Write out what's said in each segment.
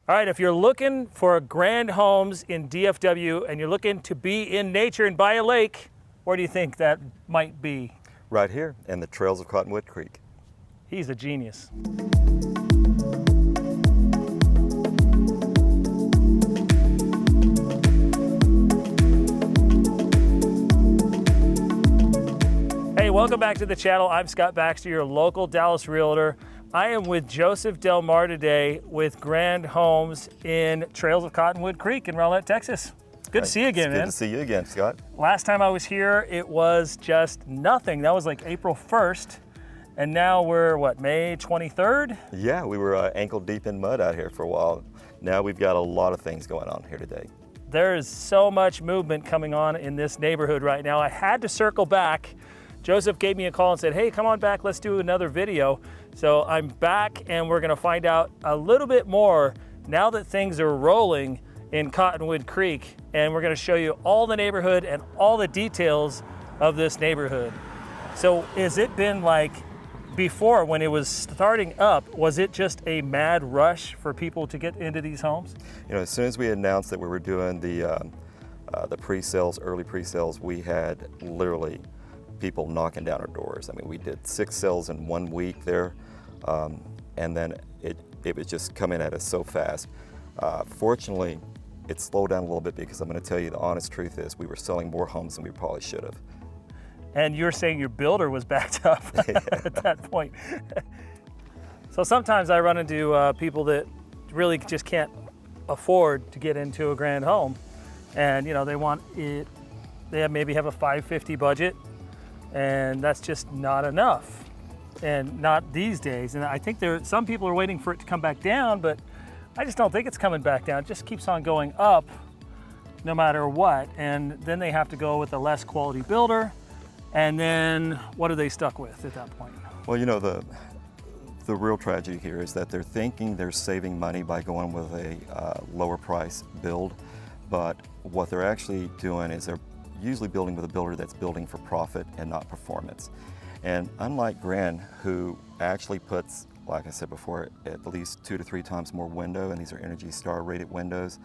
All right, if you're looking for grand homes in DFW and you're looking to be in nature and by a lake, where do you think that might be? Right here in the trails of Cottonwood Creek. He's a genius. Hey, welcome back to the channel. I'm Scott Baxter, your local Dallas realtor. I am with Joseph Delmar today with Grand Homes in Trails of Cottonwood Creek in Rowlett, Texas. Good to see you again, man. Good to see you again, Scott. Last time I was here, it was just nothing. That was like April 1st. And now we're, what, May 23rd? Yeah, we were ankle deep in mud out here for a while. Now we've got a lot of things going on here today. There is so much movement coming on in this neighborhood right now. I had to circle back. Joseph gave me a call and said, hey, come on back, let's do another video. So I'm back and we're gonna find out a little bit more now that things are rolling in Cottonwood Creek. And we're gonna show you all the neighborhood and all the details of this neighborhood. So has it been like before when it was starting up, was it just a mad rush for people to get into these homes? You know, as soon as we announced that we were doing the pre-sales, early pre-sales, we had literally people knocking down our doors. I mean, we did 6 sales in 1 week there, and then it was just coming at us so fast. Fortunately, it slowed down a little bit because I'm going to tell you the honest truth is we were selling more homes than we probably should have. And you're saying your builder was backed up at that point. So sometimes I run into people that really just can't afford to get into a grand home, and you know they want it. They maybe have a $550 budget. And that's just not enough, and not these days. And I think some people are waiting for it to come back down, but I just don't think it's coming back down. It just keeps on going up no matter what. And then they have to go with a less quality builder. And then what are they stuck with at that point? Well, you know, the real tragedy here is that they're thinking they're saving money by going with a lower price build, but what they're actually doing is they're usually building with a builder that's building for profit and not performance. And unlike Grand, who actually puts, like I said before, at least 2 to 3 times more window, and these are Energy Star rated windows.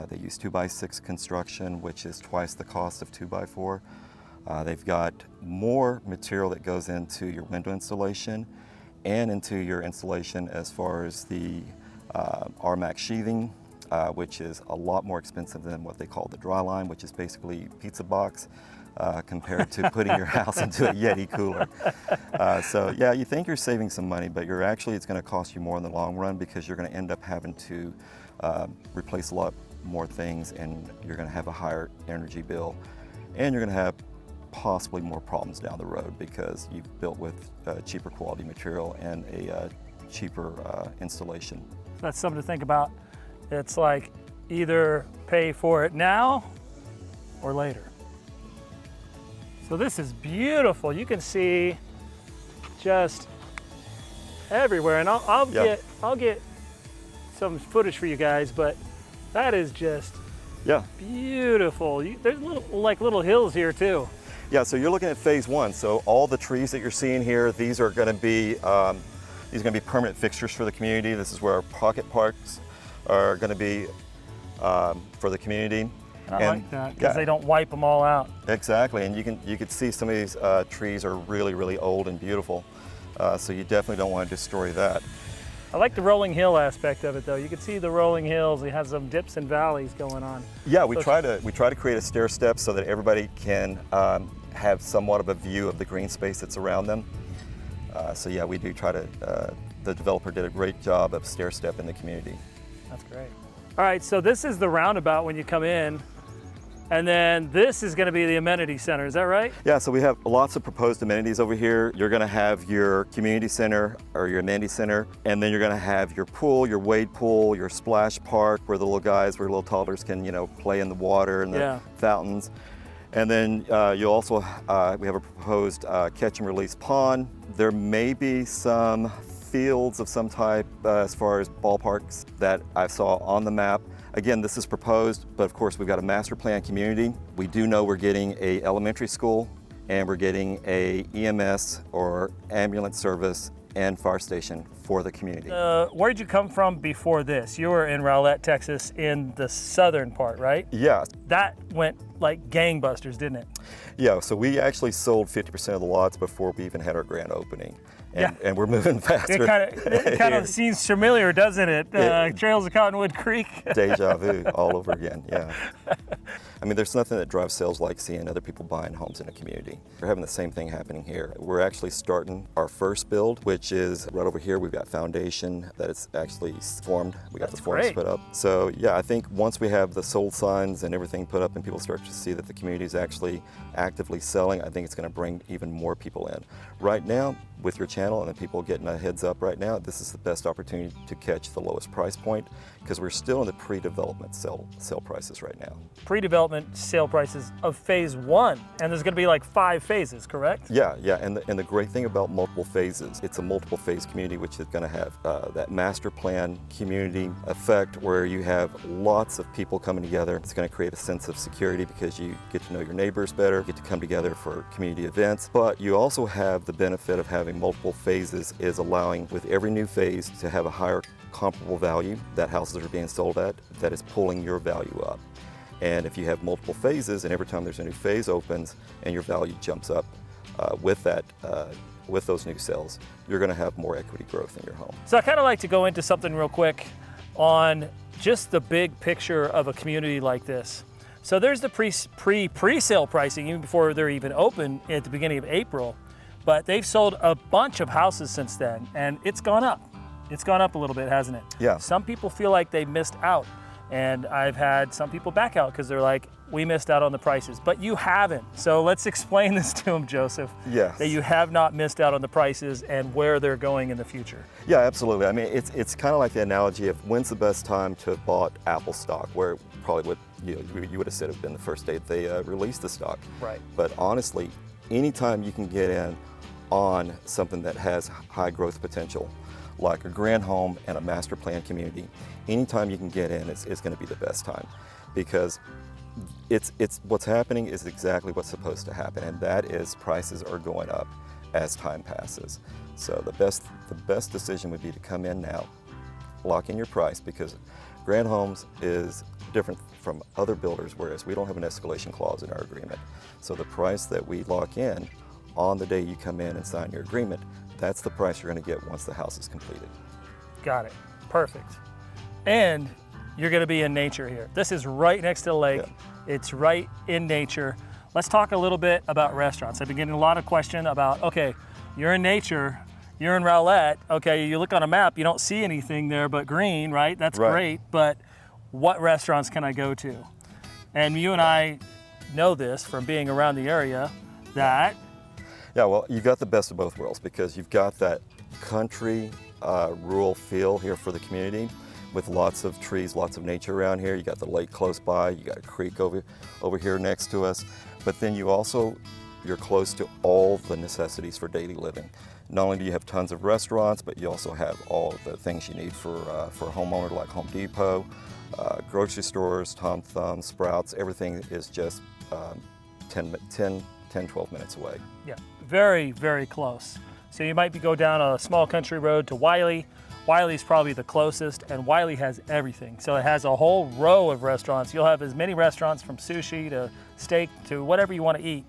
They use 2x6 construction, which is twice the cost of 2x4. They've got more material that goes into your window installation and into your installation as far as the RMAX sheathing, which is a lot more expensive than what they call the dry line, which is basically pizza box compared to putting your house into a Yeti cooler. So yeah, you think you're saving some money, but it's going to cost you more in the long run because you're going to end up having to replace a lot more things, and you're going to have a higher energy bill, and you're going to have possibly more problems down the road because you've built with cheaper quality material and a cheaper installation. That's something to think about. It's like either pay for it now or later. So this is beautiful. You can see just everywhere, and I'll get some footage for you guys, but that is just beautiful. There's little hills here too. Yeah, so you're looking at phase 1. So all the trees that you're seeing here, these are going to be permanent fixtures for the community. This is where our pocket parks are going to be for the community. And I like that because they don't wipe them all out. Exactly, and you can see some of these trees are really, really old and beautiful. So you definitely don't want to destroy that. I like the rolling hill aspect of it, though. You can see the rolling hills. It has some dips and valleys going on. Yeah, we try to create a stair step so that everybody can have somewhat of a view of the green space that's around them. So yeah, we do try to. The developer did a great job of stair step in the community. That's great. All right, so this is the roundabout when you come in, and then this is going to be the amenity center. Is that right? Yeah, so we have lots of proposed amenities over here. You're going to have your community center or your amenity center, and then you're going to have your pool, your wade pool, your splash park where the little guys, where little toddlers can, you know, play in the water and the fountains. And then you also, we have a proposed catch and release pond. There may be some fields of some type as far as ballparks that I saw on the map. Again, this is proposed, but of course we've got a master plan community. We do know we're getting a elementary school and we're getting a EMS or ambulance service and fire station for the community. Where'd you come from before this? You were in Rowlett, Texas, in the southern part, right? Yeah. That went like gangbusters, didn't it? Yeah, so we actually sold 50% of the lots before we even had our grand opening. And we're moving faster. It kind of seems familiar, doesn't it? Trails of Cottonwood Creek. Deja vu all over again, yeah. I mean, there's nothing that drives sales like seeing other people buying homes in a community. We're having the same thing happening here. We're actually starting our first build, which is right over here. We've got foundation that is actually formed. We got the forms put up. So yeah, I think once we have the sold signs and everything put up and people start to see that the community is actually actively selling, I think it's going to bring even more people in. Right now, with your channel and the people getting a heads up right now, this is the best opportunity to catch the lowest price point because we're still in the pre-development sale prices right now. Pre-development sale prices of phase 1, and there's going to be like 5 phases, correct? Yeah, and the great thing about multiple phases, it's a multiple phase community which is going to have that master plan community effect where you have lots of people coming together. It's going to create a sense of security because you get to know your neighbors better, get to come together for community events, but you also have the benefit of having multiple phases is allowing with every new phase to have a higher comparable value that houses are being sold at that is pulling your value up. And if you have multiple phases and every time there's a new phase opens and your value jumps up with those new sales, you're going to have more equity growth in your home. So I kind of like to go into something real quick on just the big picture of a community like this. So there's the pre-sale pricing even before they're even open at the beginning of April. But they've sold a bunch of houses since then, and it's gone up. It's gone up a little bit, hasn't it? Yeah. Some people feel like they missed out, and I've had some people back out because they're like, we missed out on the prices, but you haven't. So let's explain this to them, Joseph. Yes. That you have not missed out on the prices and where they're going in the future. Yeah, absolutely. I mean, it's kind of like the analogy of when's the best time to have bought Apple stock, where probably would you would have said it would have been the first day they released the stock. Right. But honestly, anytime you can get in on something that has high growth potential, like a grand home and a master plan community, anytime you can get in is going to be the best time, because it's what's happening is exactly what's supposed to happen, and that is prices are going up as time passes. So the best decision would be to come in now, lock in your price, because Grand Homes is different from other builders, whereas we don't have an escalation clause in our agreement. So the price that we lock in on the day you come in and sign your agreement, that's the price you're going to get once the house is completed. Got it. Perfect. And you're going to be in nature here. This is right next to the lake. Yeah. It's right in nature. Let's talk a little bit about restaurants. I've been getting a lot of questions about, okay, you're in nature, you're in Rowlett, okay, you look on a map, you don't see anything there but green, right? That's great, but what restaurants can I go to? And you and I know this from being around the area that yeah, well, you've got the best of both worlds because you've got that country, rural feel here for the community with lots of trees, lots of nature around here. You got the lake close by, you got a creek over here next to us, but then you're close to all the necessities for daily living. Not only do you have tons of restaurants, but you also have all of the things you need for a homeowner like Home Depot, grocery stores, Tom Thumb, Sprouts, everything is just 10-12 minutes away. Yeah, very, very close. So you might go down a small country road to Wylie. Wylie's probably the closest, and Wylie has everything. So it has a whole row of restaurants. You'll have as many restaurants from sushi to steak to whatever you want to eat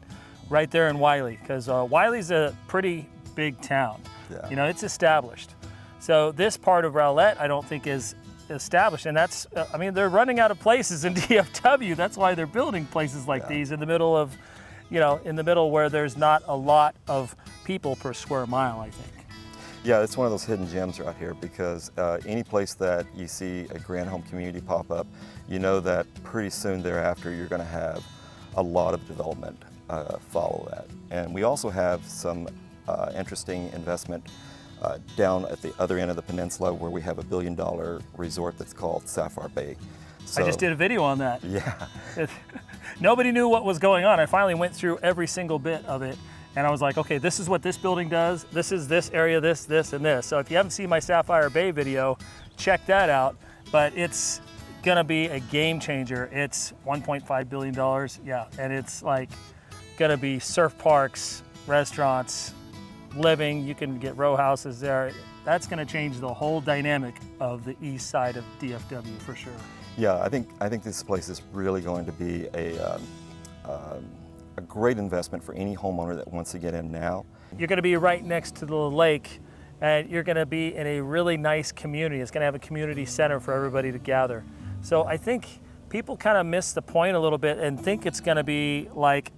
right there in Wylie, because Wylie's a pretty big town. Yeah. You know, it's established. So this part of Rowlett, I don't think is established, and that's, I mean, they're running out of places in DFW. That's why they're building places like these in the middle of, in the middle where there's not a lot of people per square mile, I think. Yeah, it's one of those hidden gems right here because any place that you see a grand home community pop up, you know that pretty soon thereafter you're going to have a lot of development follow that. And we also have some interesting investment down at the other end of the peninsula where we have a $1 billion resort that's called Sapphire Bay. So, I just did a video on that. Yeah. Nobody knew what was going on. I finally went through every single bit of it, and I was like, okay, this is what this building does. This is this area, this, and this. So if you haven't seen my Sapphire Bay video, check that out. But it's gonna be a game changer. It's $1.5 billion, yeah, and it's like gonna be surf parks, restaurants, living. You can get row houses there. That's going to change the whole dynamic of the east side of DFW for sure. Yeah, I think this place is really going to be a great investment for any homeowner that wants to get in now. You're going to be right next to the lake, and you're going to be in a really nice community. It's going to have a community center for everybody to gather. So I think people kind of miss the point a little bit and think it's going to be like,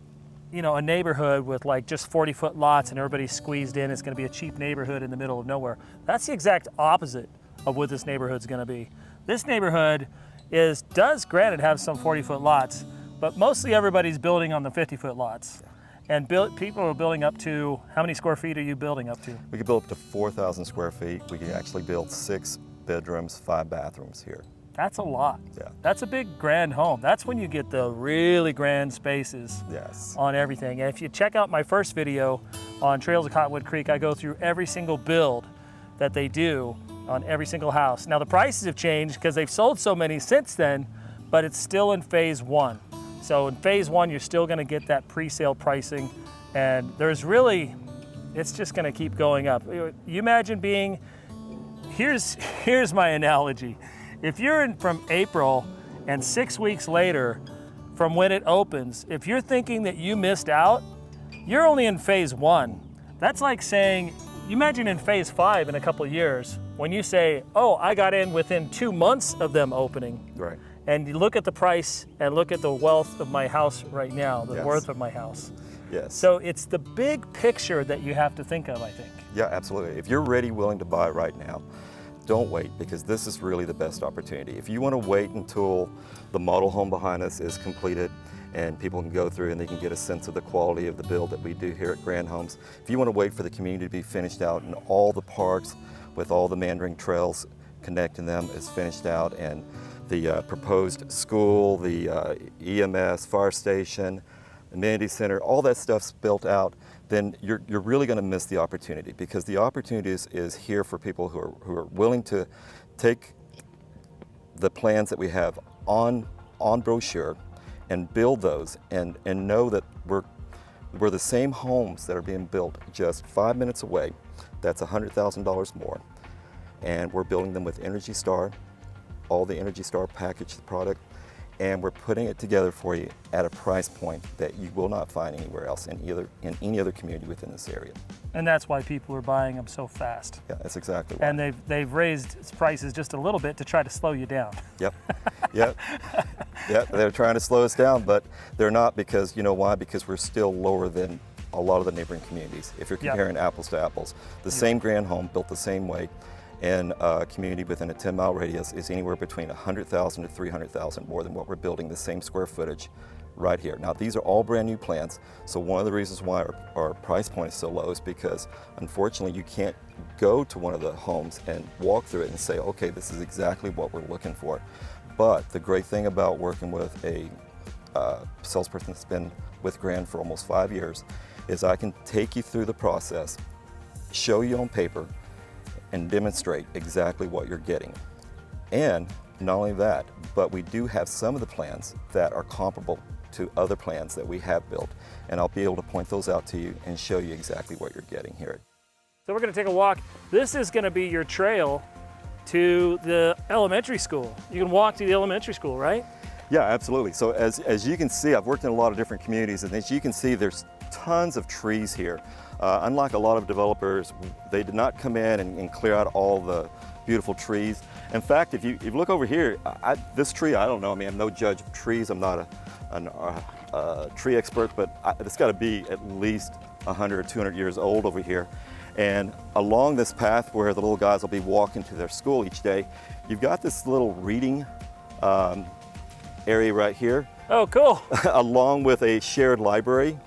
you know, a neighborhood with like just 40-foot lots and everybody's squeezed in. It's going to be a cheap neighborhood in the middle of nowhere. That's the exact opposite of what this neighborhood's going to be. This neighborhood does granted have some 40-foot lots, but mostly everybody's building on the 50-foot lots. And people are building up to, how many square feet are you building up to? We could build up to 4,000 square feet. We could actually build 6 bedrooms, 5 bathrooms here. That's a lot. Yeah. That's a big grand home. That's when you get the really grand spaces Yes. on everything. And if you check out my first video on Trails of Cottonwood Creek, I go through every single build that they do on every single house. Now the prices have changed because they've sold so many since then, but it's still in phase 1. So in phase 1, you're still gonna get that pre-sale pricing, and there's really, it's just gonna keep going up. You imagine being, here's my analogy. If you're in from April and 6 weeks later from when it opens, if you're thinking that you missed out, you're only in phase 1. That's like saying, you imagine in phase 5 in a couple of years, when you say, oh, I got in within 2 months of them opening. Right. And you look at the price and look at the wealth of my house right now, the Yes. worth of my house. Yes. So it's the big picture that you have to think of, I think. Yeah, absolutely. If you're ready, willing to buy right now, don't wait, because this is really the best opportunity. If you want to wait until the model home behind us is completed and people can go through and they can get a sense of the quality of the build that we do here at Grand Homes, if you want to wait for the community to be finished out and all the parks with all the meandering trails connecting them is finished out, and the proposed school, the EMS, fire station, amenity center, all that stuff's built out, then you're really going to miss the opportunity, because the opportunity is here for people who are willing to take the plans that we have on brochure and build those, and know that we're the same homes that are being built just 5 minutes away. That's $100,000 more, and we're building them with Energy Star, all the Energy Star package product, and we're putting it together for you at a price point that you will not find anywhere else in any other community within this area. And that's why people are buying them so fast. Yeah, that's exactly right. And they've raised prices just a little bit to try to slow you down. Yep, yep, yep. They're trying to slow us down, but they're not, because, you know why? Because we're still lower than a lot of the neighboring communities. If you're comparing apples to apples, the same grand home built the same way, and a community within a 10-mile radius is anywhere between 100,000 to 300,000 more than what we're building the same square footage right here. Now, these are all brand new plans, so one of the reasons why our price point is so low is because, unfortunately, you can't go to one of the homes and walk through it and say, okay, this is exactly what we're looking for. But the great thing about working with a salesperson that's been with Grand for almost 5 years is I can take you through the process, show you on paper, and demonstrate exactly what you're getting. And not only that, but we do have some of the plans that are comparable to other plans that we have built, and I'll be able to point those out to you and show you exactly what you're getting here. So we're gonna take a walk. This is gonna be your trail to the elementary school. You can walk to the elementary school, right? Yeah, absolutely. So as you can see, I've worked in a lot of different communities, and as you can see, there's tons of trees here. Unlike a lot of developers, they did not come in and clear out all the beautiful trees. In fact, if you look over here, this tree, I don't know, I mean, I'm no judge of trees. I'm not a tree expert, but it's got to be at least 100 or 200 years old over here. And along this path where the little guys will be walking to their school each day, you've got this little reading area right here. Oh, cool. Along with a shared library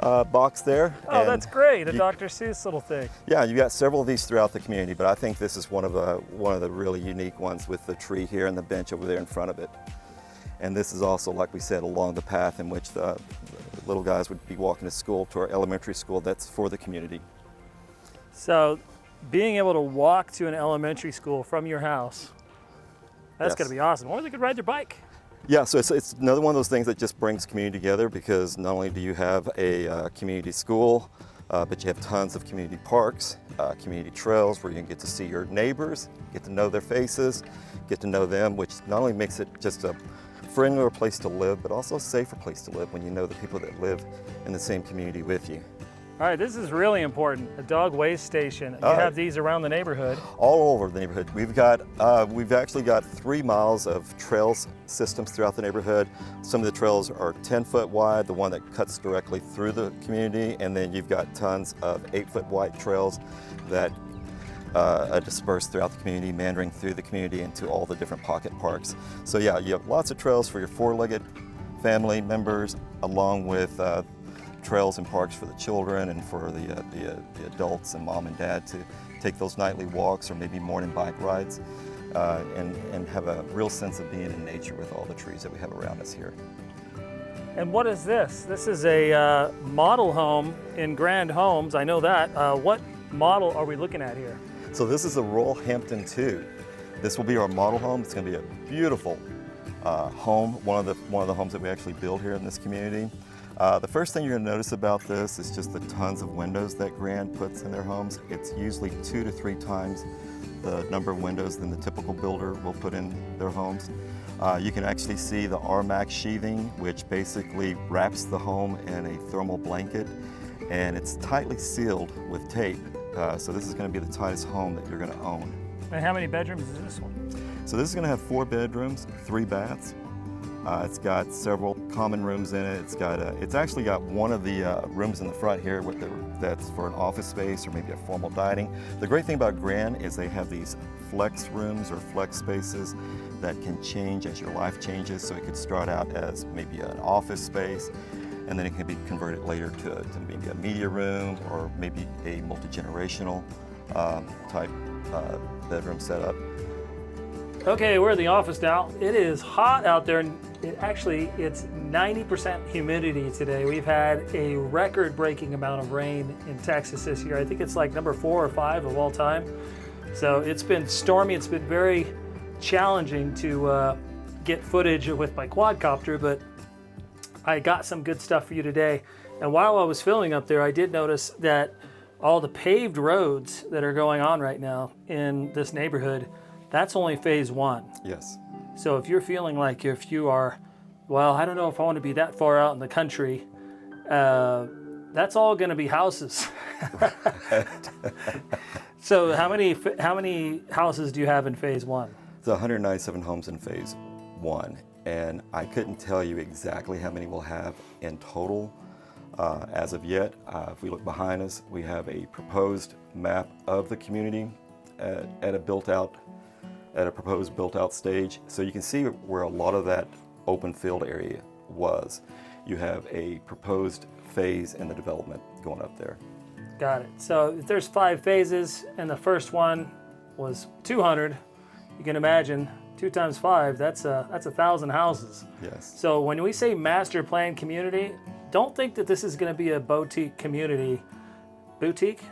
box there. Oh, and that's great, a Dr. Seuss little thing. Yeah, you've got several of these throughout the community, but I think this is one of the really unique ones, with the tree here and the bench over there in front of it. And this is also, like we said, along the path in which the little guys would be walking to school, to our elementary school. That's for the community. So being able to walk to an elementary school from your house, that's gonna be awesome. Or they could ride their bike. Yeah, so it's another one of those things that just brings community together, because not only do you have a community school, but you have tons of community parks, community trails where you can get to see your neighbors, get to know their faces, get to know them, which not only makes it just a friendlier place to live, but also a safer place to live when you know the people that live in the same community with you. All right, this is really important. A dog waste station. You have these around the neighborhood. All over the neighborhood. We've actually got 3 miles of trails systems throughout the neighborhood. Some of the trails are 10-foot wide, the one that cuts directly through the community, and then you've got tons of 8-foot wide trails that are dispersed throughout the community, meandering through the community into all the different pocket parks. So yeah, you have lots of trails for your 4-legged family members, along with trails and parks for the children and for the adults and mom and dad to take those nightly walks or maybe morning bike rides and have a real sense of being in nature with all the trees that we have around us here. And what is this? This is a model home in Grand Homes. I know that. What model are we looking at here? So this is a Royal Hampton 2. This will be our model home. It's going to be a beautiful home, one of the homes that we actually build here in this community. The first thing you're going to notice about this is just the tons of windows that Grand puts in their homes. It's usually 2 to 3 times the number of windows than the typical builder will put in their homes. You can actually see the RMAX sheathing, which basically wraps the home in a thermal blanket, and it's tightly sealed with tape. So this is going to be the tightest home that you're going to own. And how many bedrooms is this one? So this is going to have 4 bedrooms, 3 baths. It's got several common rooms in it. It's actually got one of the rooms in the front here that's for an office space or maybe a formal dining. The great thing about Grand is they have these flex rooms or flex spaces that can change as your life changes. So it could start out as maybe an office space, and then it can be converted later to maybe a media room or maybe a multi-generational type bedroom setup. Okay, we're in the office now. It is hot out there, and it's 90% humidity today. We've had a record-breaking amount of rain in Texas this year. I think it's like number 4 or 5 of all time. So it's been stormy. It's been very challenging to get footage with my quadcopter, but I got some good stuff for you today. And while I was filming up there, I did notice that all the paved roads that are going on right now in this neighborhood, that's only phase 1. Yes. So if you're feeling like if you are, well, I don't know if I want to be that far out in the country, that's all going to be houses. So how many houses do you have in phase 1? It's 197 homes in phase 1, and I couldn't tell you exactly how many we'll have in total as of yet. If we look behind us, we have a proposed map of the community at a proposed built-out stage. So you can see where a lot of that open field area was. You have a proposed phase in the development going up there. Got it. So if there's 5 phases and the first one was 200, you can imagine 2 times 5, that's 1,000 houses. Yes. So when we say master plan community, don't think that this is going to be a boutique community. Boutique?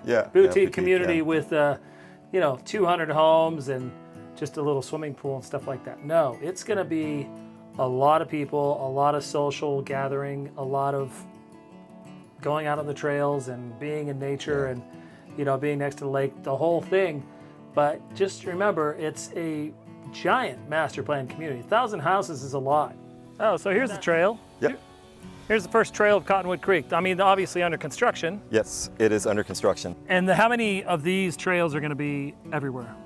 Yeah. Boutique community with 200 homes and just a little swimming pool and stuff like that. No, it's going to be a lot of people, a lot of social gathering, a lot of going out on the trails and being in nature and being next to the lake, the whole thing. But just remember, it's a giant master plan community. 1,000 houses is a lot. Oh, so here's the trail. Yep. Here's the first trail of Cottonwood Creek. I mean, obviously under construction. Yes, it is under construction. And how many of these trails are going to be everywhere?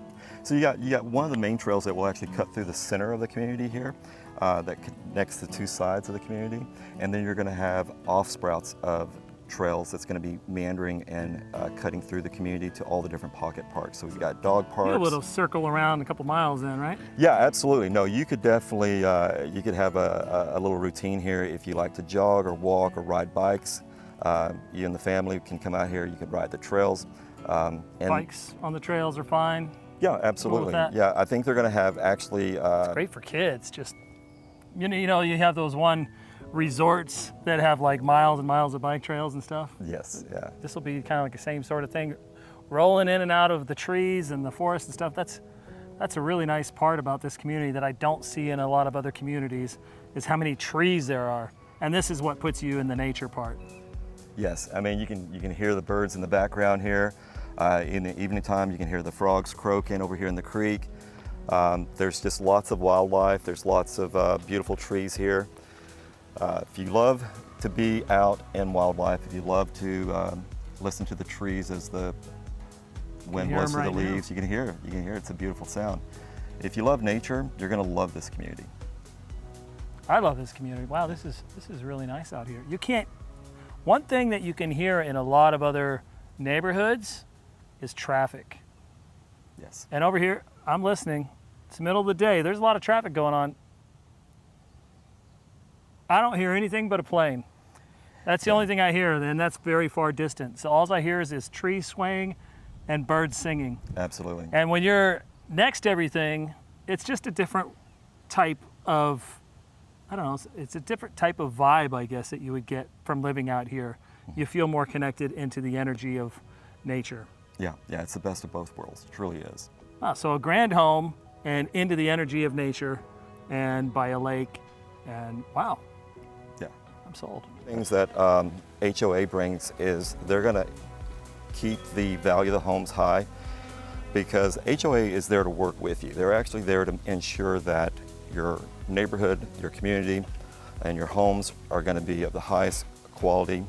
So you got one of the main trails that will actually cut through the center of the community here, that connects the 2 sides of the community, and then you're going to have off sprouts of trails that's going to be meandering and cutting through the community to all the different pocket parks. So we've got dog parks. A little circle around a couple miles then, right? Yeah, absolutely. No, you could definitely you could have a little routine here if you like to jog or walk or ride bikes. You and the family can come out here. You could ride the trails. And bikes on the trails are fine. Yeah, absolutely. Yeah, I think they're going to have actually. It's great for kids. Just you have those resorts that have like miles and miles of bike trails and stuff. Yes, yeah. This will be kind of like the same sort of thing, rolling in and out of the trees and the forest and stuff. That's a really nice part about this community that I don't see in a lot of other communities, is how many trees there are. And this is what puts you in the nature part. Yes, I mean you can hear the birds in the background here. In the evening time, you can hear the frogs croaking over here in the creek. There's just lots of wildlife. There's lots of beautiful trees here. If you love to be out in wildlife, if you love to listen to the trees as the wind blows through the leaves, you can hear it. You can hear it. It's a beautiful sound. If you love nature, you're going to love this community. I love this community. Wow, this is really nice out here. You can't. One thing that you can hear in a lot of other neighborhoods is traffic. Yes. And over here, I'm listening. It's the middle of the day. There's a lot of traffic going on. I don't hear anything but a plane. That's the only thing I hear, and that's very far distant. So all I hear is this tree swaying and birds singing. Absolutely. And when you're next to everything, it's just a different type of, I don't know, it's a different type of vibe, I guess, that you would get from living out here. You feel more connected into the energy of nature. Yeah, it's the best of both worlds. It truly is. Wow, so a grand home and into the energy of nature and by a lake, and wow. Yeah. I'm sold. Things that HOA brings is they're going to keep the value of the homes high because HOA is there to work with you. They're actually there to ensure that your neighborhood, your community, and your homes are going to be of the highest quality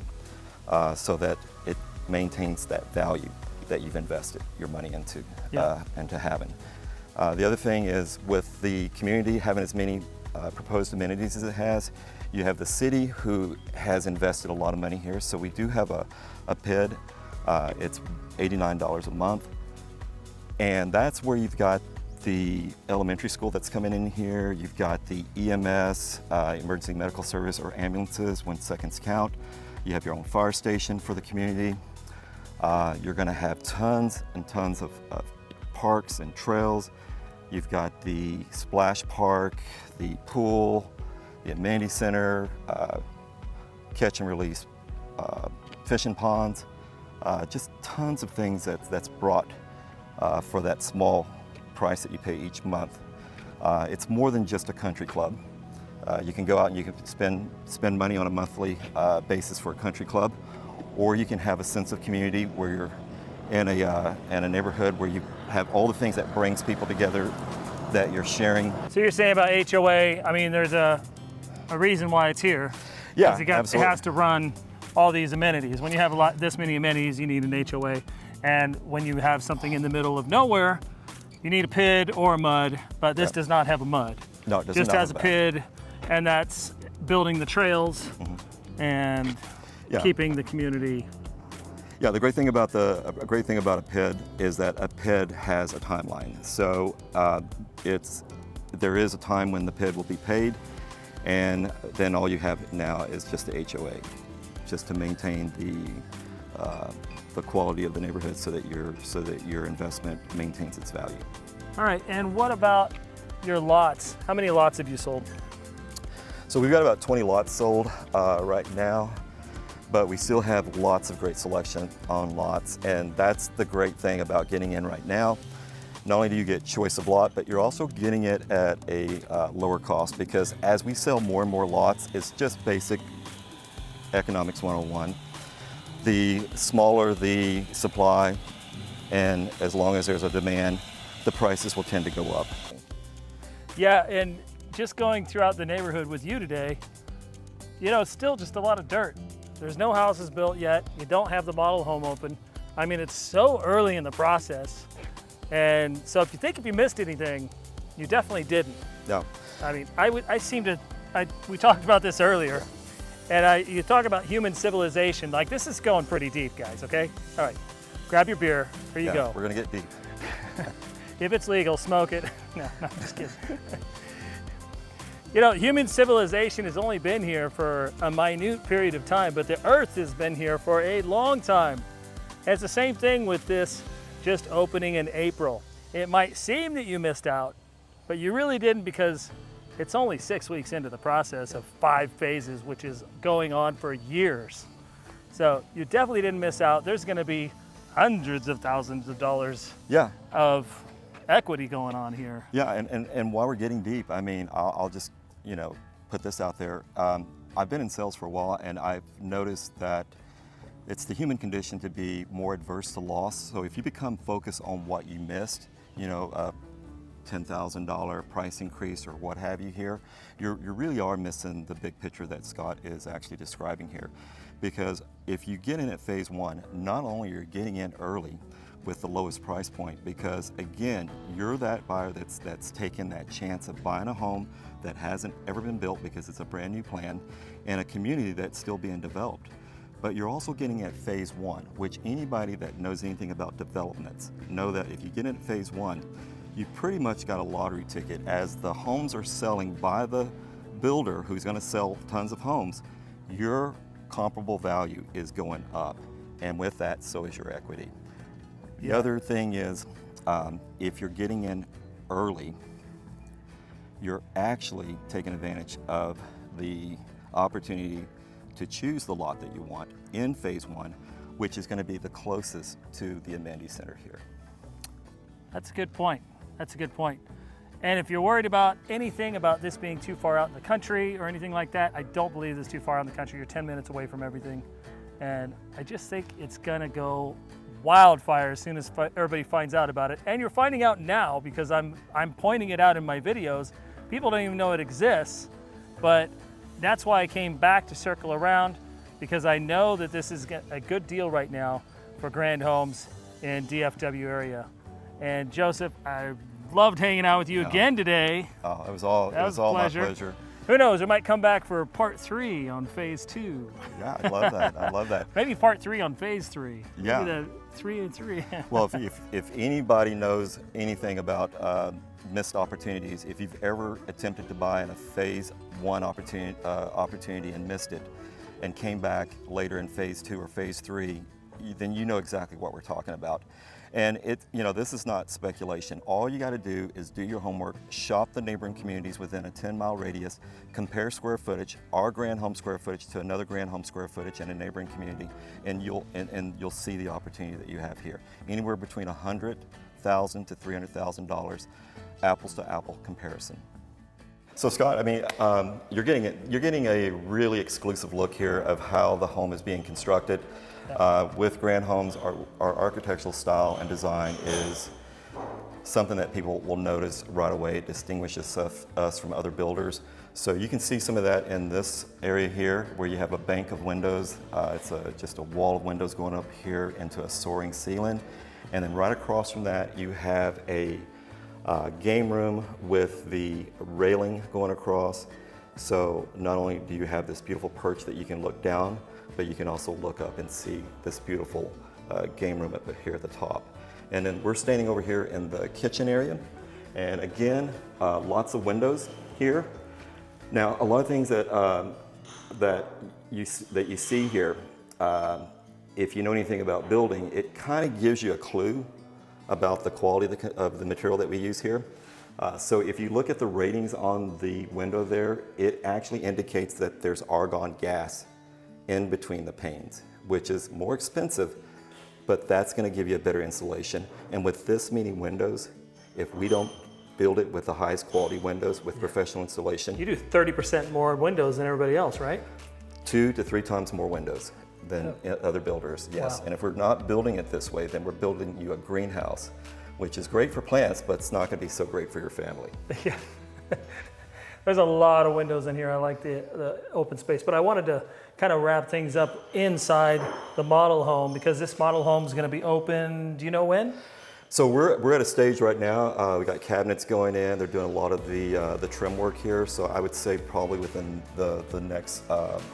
so that it maintains that value that you've invested your money into having. The other thing is with the community having as many proposed amenities as it has, you have the city who has invested a lot of money here. So we do have a PID. It's $89 a month. And that's where you've got the elementary school that's coming in here. You've got the EMS, emergency medical service, or ambulances when seconds count. You have your own fire station for the community. You're going to have tons and tons of parks and trails. You've got the splash park, the pool, the amenity center, catch and release fishing ponds, just tons of things that's brought for that small price that you pay each month. It's more than just a country club. You can go out and you can spend money on a monthly basis for a country club, or you can have a sense of community where you're in a neighborhood where you have all the things that brings people together that you're sharing. So you're saying about HOA, I mean, there's a reason why it's here. Yeah, it absolutely. has to run all these amenities. When you have this many amenities, you need an HOA. And when you have something in the middle of nowhere, you need a PID or a MUD, but this does not have a MUD. No, it does just not has a PID, and that's building the trails and keeping the community. Yeah, the great thing about a PID is that a PID has a timeline. So there is a time when the PID will be paid, and then all you have now is just the HOA, just to maintain the quality of the neighborhood so that your investment maintains its value. All right, and what about your lots? How many lots have you sold? So we've got about 20 lots sold right now, but we still have lots of great selection on lots, and that's the great thing about getting in right now. Not only do you get choice of lot, but you're also getting it at a lower cost, because as we sell more and more lots, it's just basic economics 101. The smaller the supply, and as long as there's a demand, the prices will tend to go up. Yeah, and just going throughout the neighborhood with you today, you know, it's still just a lot of dirt. There's no houses built yet. You don't have the model home open. I mean, it's so early in the process. And so if you missed anything, you definitely didn't. No. I mean, we talked about this earlier, and you talk about human civilization. Like, this is going pretty deep, guys, okay? All right, grab your beer, here you go. We're gonna get deep. If it's legal, smoke it. No, I'm just kidding. You know, human civilization has only been here for a minute period of time, but the Earth has been here for a long time. And it's the same thing with this just opening in April. It might seem that you missed out, but you really didn't, because it's only 6 weeks into the process of 5 phases, which is going on for years. So you definitely didn't miss out. There's gonna be hundreds of thousands of dollars of equity going on here. Yeah, and while we're getting deep, I mean, I'll just, put this out there. I've been in sales for a while, and I've noticed that it's the human condition to be more adverse to loss. So if you become focused on what you missed, you know, a $10,000 price increase or what have you here, you really are missing the big picture that Scott is actually describing here. Because if you get in at phase one, not only are you getting in early with the lowest price point, because again, you're that buyer that's taken that chance of buying a home that hasn't ever been built because it's a brand new plan in a community that's still being developed. But you're also getting at phase one, which anybody that knows anything about developments know that if you get in at phase one, you pretty much got a lottery ticket. As the homes are selling by the builder who's going to sell tons of homes, your comparable value is going up. And with that, so is your equity. The other thing is, if you're getting in early, you're actually taking advantage of the opportunity to choose the lot that you want in phase one, which is going to be the closest to the amenity center here. That's a good point. That's a good point. And if you're worried about anything about this being too far out in the country or anything like that, I don't believe it's too far out in the country. You're 10 minutes away from everything. And I just think it's gonna go wildfire as soon as everybody finds out about it. And you're finding out now because I'm pointing it out in my videos. People don't even know it exists, but that's why I came back to circle around, because I know that this is a good deal right now for grand homes in DFW area. And Joseph, I loved hanging out with you again today. Oh, it was all my pleasure. Who knows, we might come back for part 3 on phase 2. Yeah, I love that. I love that. Maybe part 3 on phase 3. Yeah. Maybe the 3 and 3. Well, if anybody knows anything about missed opportunities, if you've ever attempted to buy in a phase 1 opportunity and missed it, and came back later in phase 2 or phase 3, then you know exactly what we're talking about. And this is not speculation. All you got to do is do your homework, shop the neighboring communities within a 10-mile radius, compare square footage, our grand home square footage to another grand home square footage in a neighboring community, and you'll see the opportunity that you have here. Anywhere between $100,000 to $300,000, apples to apple comparison. So Scott, I mean, you're getting a really exclusive look here of how the home is being constructed. With Grand Homes, our architectural style and design is something that people will notice right away. It distinguishes us from other builders. So you can see some of that in this area here, where you have a bank of windows. It's just a wall of windows going up here into a soaring ceiling. And then right across from that, you have a game room with the railing going across. So not only do you have this beautiful perch that you can look down, but you can also look up and see this beautiful game room up here at the top. And then we're standing over here in the kitchen area. And again, lots of windows here. Now, a lot of things that you see here, if you know anything about building, it kind of gives you a clue about the quality of the material that we use here. So if you look at the ratings on the window there, it actually indicates that there's argon gas in between the panes, which is more expensive, but that's going to give you a better insulation. And with this many windows, if we don't build it with the highest quality windows with professional insulation. You do 30% more windows than everybody else, right? 2 to 3 times more windows than other builders, yes. Wow. And if we're not building it this way, then we're building you a greenhouse, which is great for plants, but it's not going to be so great for your family. Yeah. There's a lot of windows in here. I like the open space, but I wanted to kind of wrap things up inside the model home, because this model home is going to be open, do you know when? So we're at a stage right now. We got cabinets going in. They're doing a lot of the trim work here. So I would say probably within the next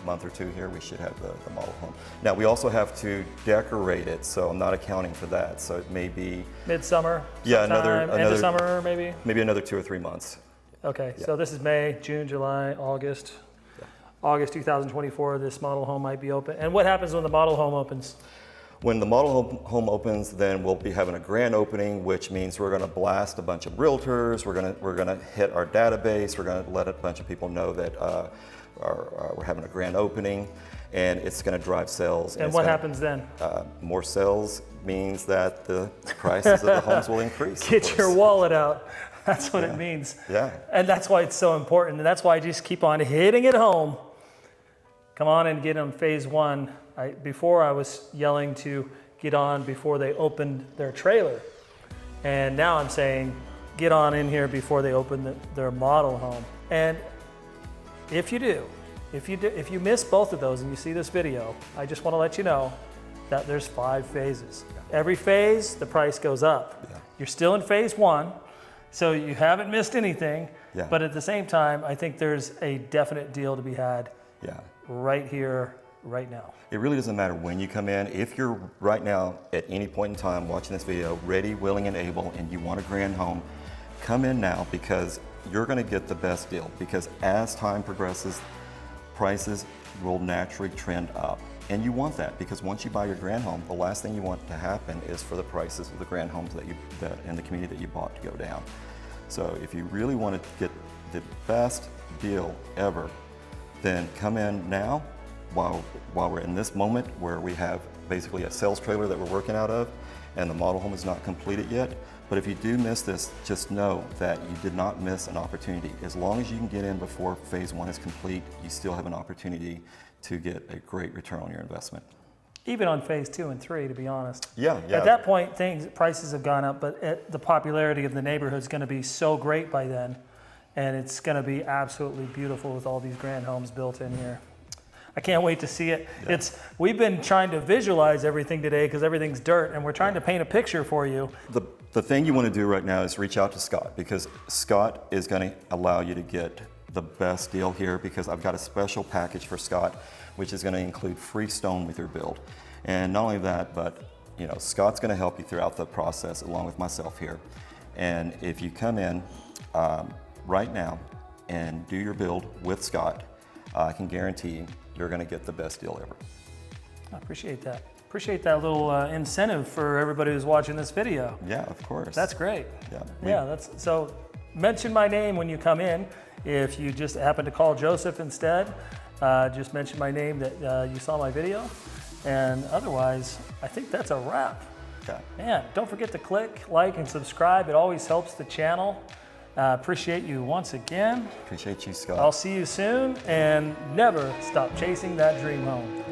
month or 2 here, we should have the model home. Now we also have to decorate it, so I'm not accounting for that. So it may be midsummer. Yeah, end of summer maybe. Maybe another 2 or 3 months. Okay, Yeah. so this is May, June, July, August. Yeah. August 2024. This model home might be open. And what happens when the model home opens? When the model home opens, then we'll be having a grand opening, which means we're going to blast a bunch of realtors. We're going to hit our database. We're going to let a bunch of people know that we're having a grand opening, and it's going to drive sales. And what happens then? More sales means that the prices of the homes will increase. Get your wallet out. That's what it means. Yeah. And that's why it's so important. And that's why I just keep on hitting it home. come on and get on phase one. Before I was yelling to get on before they opened their trailer. And now I'm saying, get on in here before they open their model home. And if you miss both of those and you see this video, I just want to let you know that there's 5 phases. Every phase, the price goes up. Yeah. You're still in phase one, so you haven't missed anything. Yeah. But at the same time, I think there's a definite deal to be had right here, right now. It really doesn't matter when you come in. If you're right now at any point in time watching this video, ready, willing, and able, and you want a grand home, come in now because you're going to get the best deal. Because as time progresses, prices will naturally trend up. And you want that because once you buy your grand home, the last thing you want to happen is for the prices of the grand homes that in the community that you bought to go down. So if you really want to get the best deal ever, then come in now while we're in this moment where we have basically a sales trailer that we're working out of and the model home is not completed yet. But if you do miss this, just know that you did not miss an opportunity. As long as you can get in before phase one is complete, you still have an opportunity to get a great return on your investment. Even on phase 2 and 3, to be honest. Yeah. At that point, prices have gone up, but the popularity of the neighborhood is going to be so great by then, and it's going to be absolutely beautiful with all these grand homes built in here. I can't wait to see it. Yeah. We've been trying to visualize everything today because everything's dirt, and we're trying to paint a picture for you. The thing you want to do right now is reach out to Scott because Scott is going to allow you to get the best deal here because I've got a special package for Scott, which is going to include free stone with your build. And not only that, but Scott's going to help you throughout the process along with myself here. And if you come in right now and do your build with Scott, I can guarantee you're going to get the best deal ever. I appreciate that. Appreciate that little incentive for everybody who's watching this video. Yeah, of course. That's great. Yeah. So mention my name when you come in. If you just happen to call Joseph instead, just mention my name that you saw my video. And otherwise, I think that's a wrap. Okay. Man, don't forget to click, like, and subscribe. It always helps the channel. Appreciate you once again. Appreciate you, Scott. I'll see you soon, and never stop chasing that dream home.